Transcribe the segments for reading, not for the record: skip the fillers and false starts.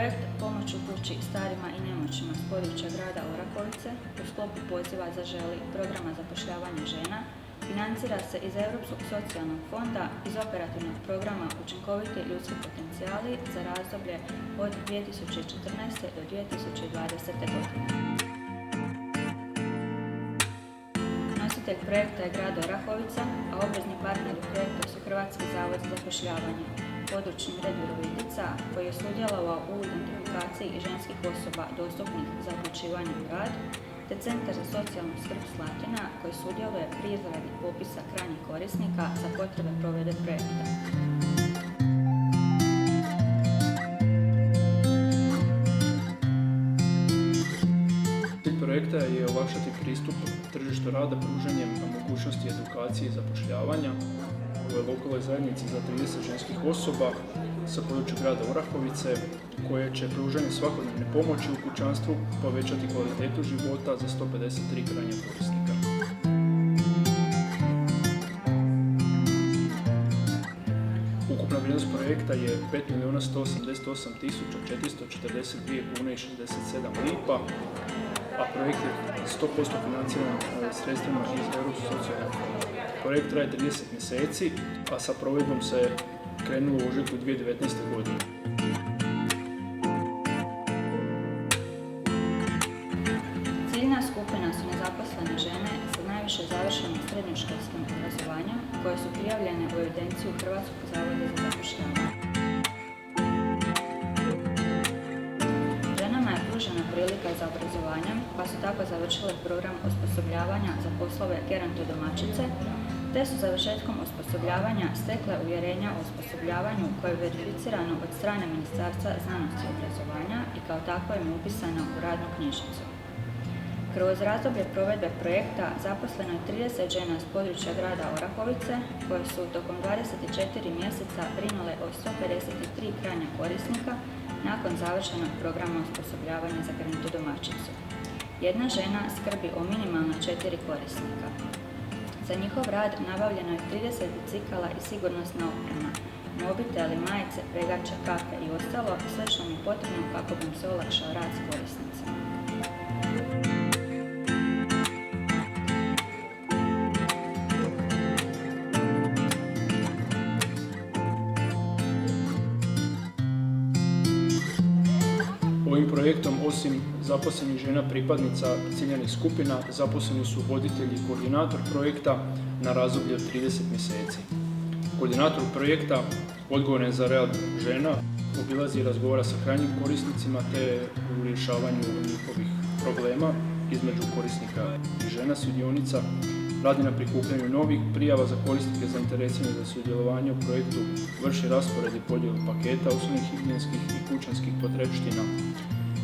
Projekt Pomoć u kući starima i nemoćnima s područja grada Orahovice u sklopu poziva Zaželi programa zapošljavanja žena financira se iz Europskog socijalnog fonda iz operativnog programa Učinkoviti ljudski potencijali za razdoblje od 2014. do 2020. godine. Nositelj projekta je grad Orahovica, a obvezni partneri projekta su Hrvatski zavod za zapošljavanje, područni ured Virovitica koji je sudjelovao u identifikaciji ženskih osoba dostupnih za uključivanje u rad, te Centar za socijalnu skrb Slatina koji sudjeluje pri izradi popisa krajnjih korisnika za potrebe provedbe projekta. Cilj projekta je olakšati pristup tržištu rada pružanjem mogućnosti edukacije i zapošljavanja u lokalnoj zajednici za 30 ženskih osoba sa područja grada Orahovice koje će pružanjem svakodnevne pomoći u kućanstvu povećati kvalitetu života za 153 krajnja korisnika. Ukupna vrijednost projekta je 5.188.442 kune i 67 lipa, a projekt je 100% financiran sredstvima iz Europskog socijalnog fonda. Projekt traje 30 mjeseci, a sa provedbom se krenulo u ožujku 2019. godine. Ciljna skupina su nezaposlene žene sa najviše završenim srednjoškolskim obrazovanjem koje su prijavljene u evidenciju Hrvatskog zavoda za zapošljavanje. Ženama je pružena prilika za obrazovanjem, pa su tako završile program osposobljavanja za poslove gerontodomaćice, te su završetkom osposobljavanja stekle uvjerenja o osposobljavanju koje je verificirano od strane Ministarstva znanosti i obrazovanja i kao takvo je upisano u radnu knjižicu. Kroz razdoblje provedbe projekta zaposleno je 30 žena s područja grada Orahovice koje su tokom 24 mjeseca brinule o 153 krajnja korisnika nakon završenog programa osposobljavanja za gerontodomaćicu. Jedna žena skrbi o minimalno 4 korisnika. Za njihov rad nabavljeno je 30 bicikala i sigurnosna oprema, mobiteli, majice, pregače, kape i ostalo, sve što im je potrebno kako bi im se olakšao rad s korisnicima. Ovim projektom, osim zaposlenih žena pripadnica ciljanih skupina, zaposleni su voditelj i koordinator projekta na razdoblje od 30 mjeseci. Koordinator projekta odgovoran za rad žena obilazi i razgovara sa krajnjim korisnicima te u rješavanju njihovih problema između korisnika i žena sudionica, radi na prikupljanju novih prijava za korisnike zainteresirane za sudjelovanje u projektu, vrši raspored i podjelu paketa osnovnih higijenskih i kućanskih potrepština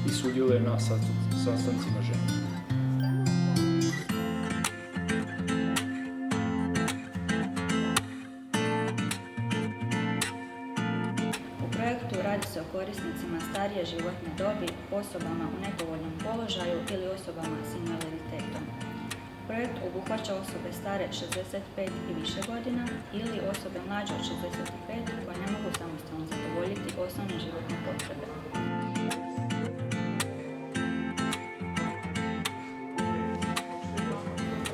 i sudjeluje na sastancima žena. U projektu radi se o korisnicima starije životne dobi, osobama u nepovoljnom položaju ili osobama s invaliditetom. Projekt obuhvaća osobe stare 65 i više godina ili osobe mlađe od 65 koje ne mogu samostalno zadovoljiti osnovne životne potrebe.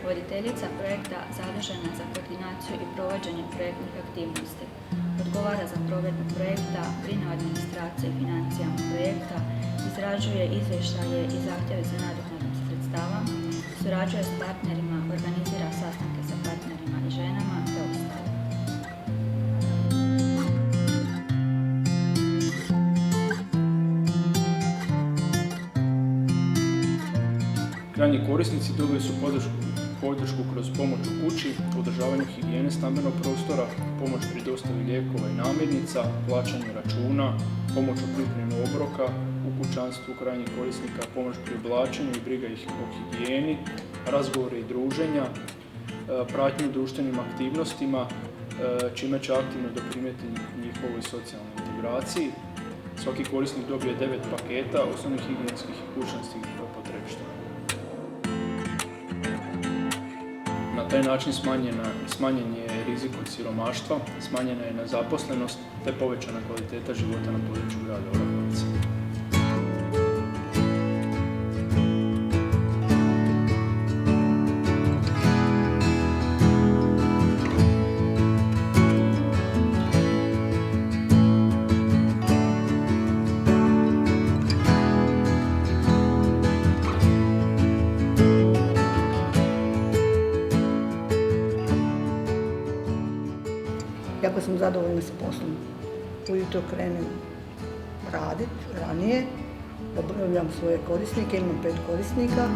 Voditeljica projekta zadužena za koordinaciju i provođenje projektnih aktivnosti. Odgovara za provedbu projekta, brine o administraciji i financijama projekta, izrađuje izvještaje i zahtjeve za nadoknadu sredstava, surađuje s partnerima, organizira sastanke sa partnerima i ženama te ostalo. Krajnji korisnici dobili su podršku kroz pomoć u kući, održavanju higijene stambenog prostora, pomoć pri dostavi lijekova i namirnica, plaćanju računa, pomoć u pripremi obroka u kućanstvu krajnjih korisnika, pomoć pri oblačenju i briga ih o higijeni, razgovore i druženja, pratnju u društvenim aktivnostima, čime će aktivno doprinijeti njihovoj socijalnoj integraciji. Svaki korisnik dobije 9 paketa osnovnih higijenskih i kućanskih potrepština. Na taj način smanjen je rizik od siromaštva, smanjena je nezaposlenost te povećana kvaliteta života na području grada Orahovice. sam zadovoljna sa poslom. Ujutro krenem raditi ranije, obavljam svoje korisnike, imam 5 korisnika.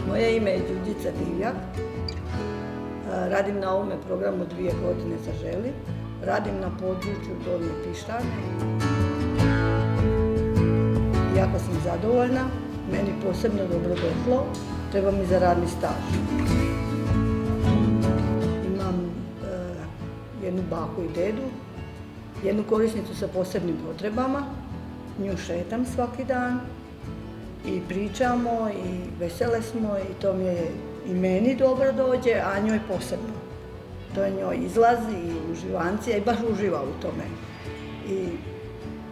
Moje ime je Đurđica Divjak. Radim na ovome programu 2 godine Zaželi. Radim na području Donje Pištane. Jako sam zadovoljna, meni posebno dobro došlo, treba mi za radni staž. Imam jednu baku i dedu, jednu korisnicu sa posebnim potrebama, nju šetam svaki dan i pričamo i vesele smo i to mi je i meni dobro dođe, a njoj posebno. To je njoj izlazi i uživancija i baš uživa u tome. I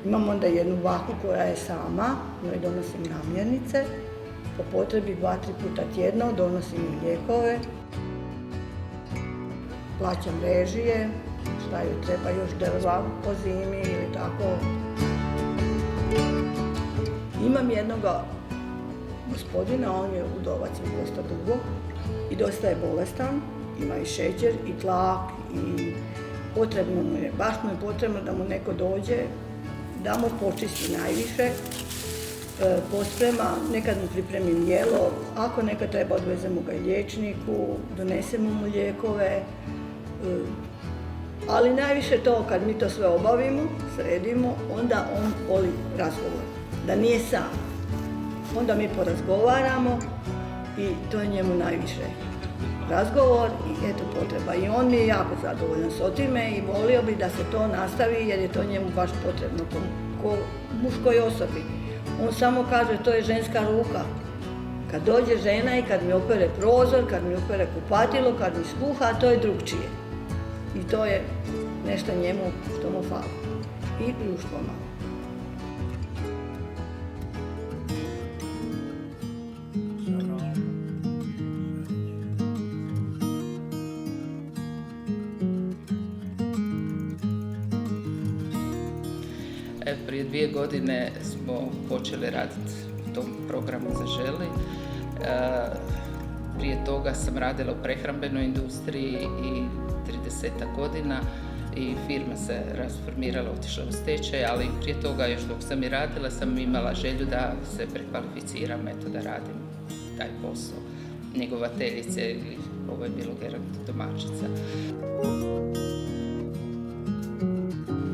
imam onda jednu baku koja je sama, njoj donosim namirnice, po potrebi 2-3 puta tjedno donosim im lijekove, plaćam režije, šta joj treba još drva po zimi ili tako. Imam jednoga gospodina, on je udovac dosta dugo i dosta je bolestan, ima i šećer i tlak i potrebno mu je, baš mu je potrebno da mu neko dođe, da mu počisti najviše, posprema, nekad mu pripremim jelo, ako nekad treba odvezemo ga i liječniku, donesemo mu lijekove, ali najviše to kad mi to sve obavimo, sredimo, onda on voli razgovor, da nije sam. Onda mi porazgovaramo i to je njemu najviše. Razgovor i eto potreba. I on mi je jako zadovoljan s otime i volio bi da se to nastavi jer je to njemu baš potrebno ko muškoj osobi. On samo kaže to je ženska ruka. Kad dođe žena i kad mi opere prozor, kad mi opere kupatilo, kad mi skuha, to je drugčije. I to je nešto njemu što mu fali. I društvo malo. Prije 2 godine smo počeli raditi u tom programu Zaželi. Prije toga sam radila u prehrambenoj industriji i 30 godina i firma se rasformirala, otišla u stečaj, ali prije toga još dok sam i radila sam imala želju da se prekvalificiram, eto da radim taj posao njegovateljice ili ovo je bilo gerontodomaćica.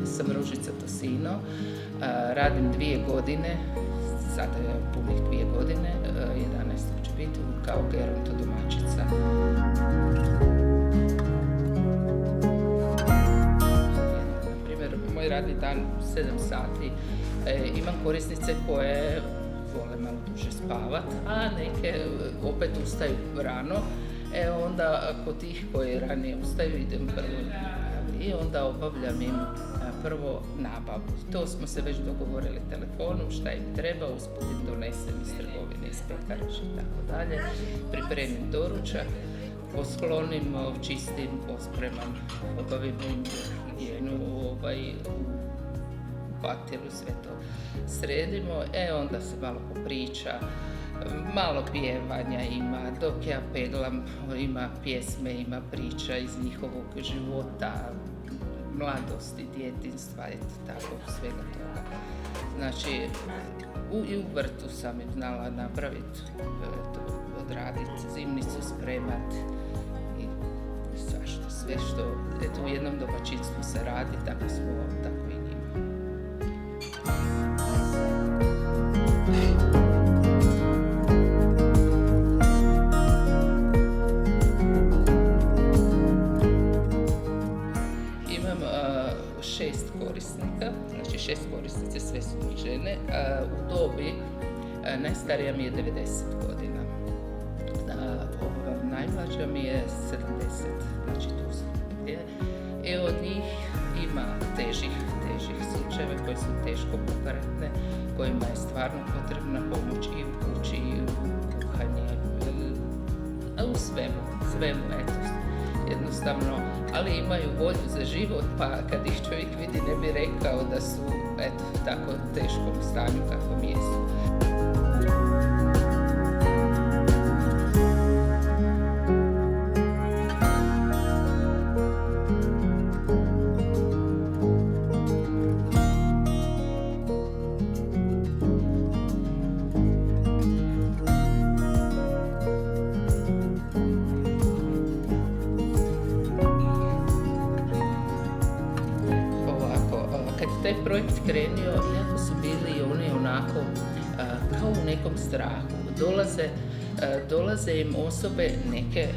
Sam Ružica Tosino, radim 2 godine, sada je punih 2 godine, 11. će biti kao gerontodomaćica. Naprimjer, moj radni dan 7 sati, imam korisnice koje vole malo duže spavat, a neke opet ustaju rano, onda kod tih koji ranije ustaju idem prvo i onda obavljam im prvo nabavu. To smo se već dogovorili telefonom, šta im treba, usput im donesem iz trgovine, iz pekariša i tako dalje. Pripremim doručak, posklonim, čistim, pospremam, obavim im higijenu, u patilu, sve to sredimo, onda se malo popriča, malo pjevanja ima, dok ja peglam, ima pjesme, ima priča iz njihovog života, mladosti, djetinjstva, tako, svega toga. Znači, i u vrtu sam im znala napraviti, odraditi, zimnicu spremat i svašta, sve što u jednom domaćinstvu se radi, tako i njima. Znači 6 korisnice, sve su mi žene. U dobi najstarija mi je 90 godina. Najmlađa mi je 70, znači tu su gdje. Od njih ima težih slučajeva koje su teško pokretne, kojima je stvarno potrebna pomoć i u kući, i u kuhanju, u svemu, eto. Jednostavno ali imaju volju za život, pa kad ih čovjek vidi ne bi rekao da su eto, tako teškom stanju kakvom jesu. Kad je taj projekt krenio, iako su bili oni onako kao u nekom strahu, dolaze im osobe, neke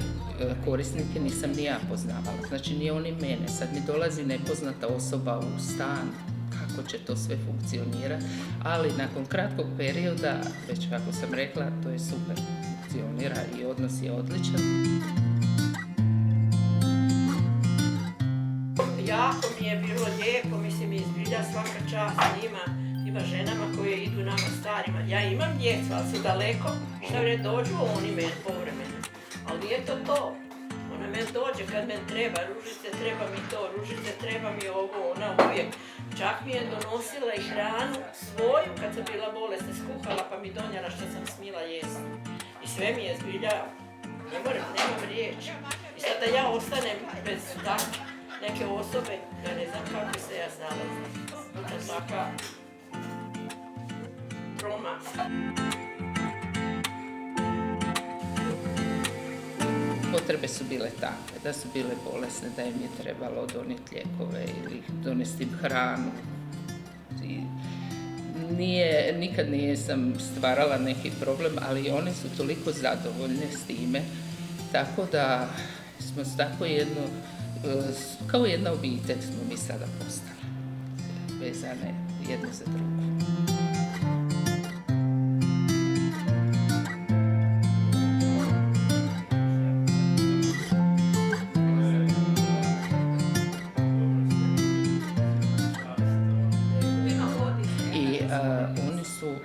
korisnike nisam ni ja poznavala, znači nije oni mene, sad mi dolazi nepoznata osoba u stan, kako će to sve funkcionirati, ali nakon kratkog perioda, već kako sam rekla, to je super, funkcionira i odnos je odličan. Jako mi je bilo lijepo, mislim, izbilja svaka čast njima ženama koje idu nama starima. Ja imam djecu, ali su daleko, šta vre, dođu oni meni povremeno. Ali nije to to. Ona meni dođe kad meni treba, Ružice treba mi to, Ružice treba mi ovo, ona uvijek. Čak mi je donosila i hranu svoju kad sam bila bolesna, skuhala pa mi donijela što sam smila jesti. I sve mi je zbilja, nemam riječi. I sad da ja ostanem bez neke osobe, ja ne znam kako se ja snalazim. To je taka Roma. Potrebe su bile takve, da su bile bolesne, da im je trebalo donijeti lijekove ili donesti im hranu. Nikad nisam stvarala neki problem, ali one su toliko zadovoljne s time, tako da smo tako kao jedna obitelj smo mi sada postali, vezane jedno za drugo. I oni su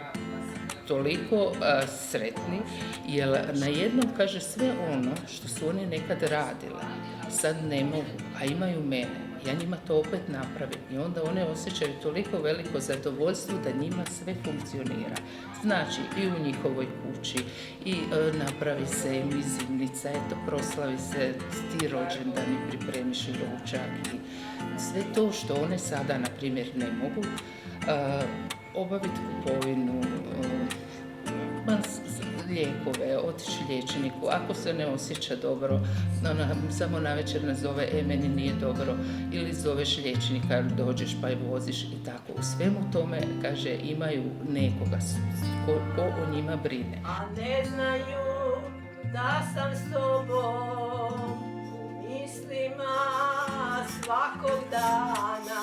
toliko sretni, jer najednom kaže sve ono što su oni nekad radile, sad ne mogu, a imaju mene. Ja njima to opet napravim i onda one osjećaju toliko veliko zadovoljstvo da njima sve funkcionira. Znači i u njihovoj kući i napravi se im i zimnica, eto proslavi se ti rođendani, pripremiš i ručak i sve to što one sada, na primjer, ne mogu obaviti kupovinu, lijekove, otići liječniku, ako se ne osjeća dobro, ona samo navečer nazove, meni nije dobro, ili zoveš liječnika, dođeš pa je voziš i tako. U svemu tome, kaže, imaju nekoga ko o njima brine. A ne znaju da sam s tobom u mislima svakog dana.